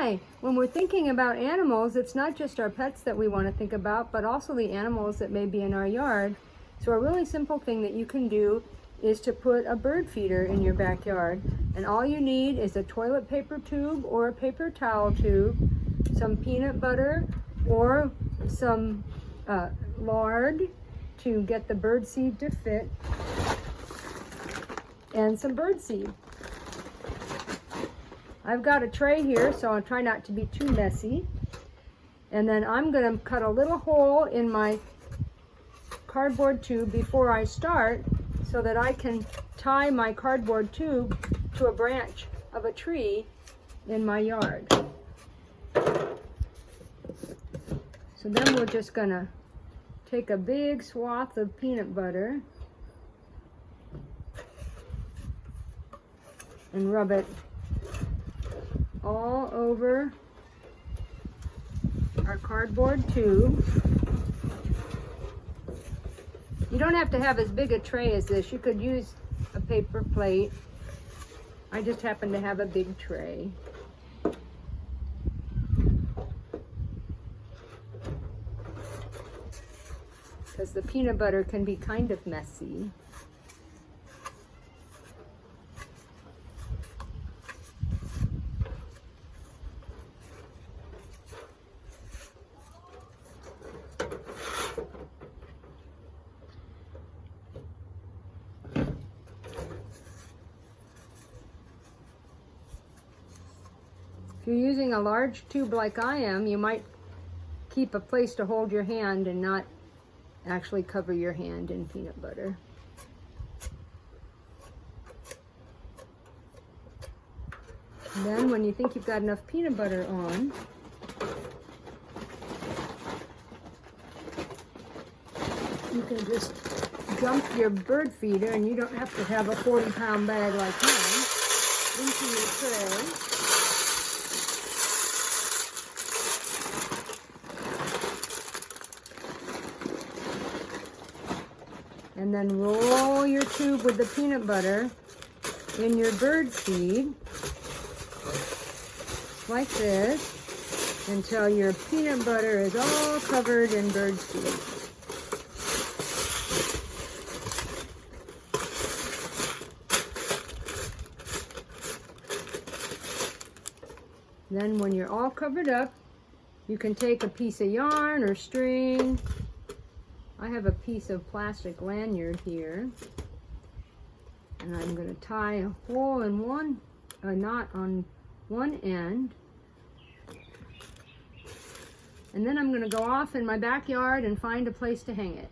why when we're thinking about animals, it's not just our pets that we want to think about, but also the animals that may be in our yard. So a really simple thing that you can do is to put a bird feeder in your backyard. And all you need is a toilet paper tube or a paper towel tube, some peanut butter or some lard to get the bird seed to fit, and some bird seed. I've got a tray here, so I'll try not to be too messy. And then I'm going to cut a little hole in my cardboard tube before I start so that I can tie my cardboard tube to a branch of a tree in my yard. So then we're just going to take a big swath of peanut butter and rub it all over our cardboard tube. You don't have to have as big a tray as this. You could use a paper plate. I just happen to have a big tray. Because the peanut butter can be kind of messy. If you're using a large tube like I am, you might keep a place to hold your hand and not actually cover your hand in peanut butter. And then when you think you've got enough peanut butter on, you can just dump your bird feeder, and you don't have to have a 40-pound bag like mine, into your tray. And then roll your tube with the peanut butter in your bird seed, like this, until your peanut butter is all covered in bird seed. Then when you're all covered up, you can take a piece of yarn or string. I have a piece of plastic lanyard here, and I'm going to tie a hole in a knot on one end, and then I'm going to go off in my backyard and find a place to hang it.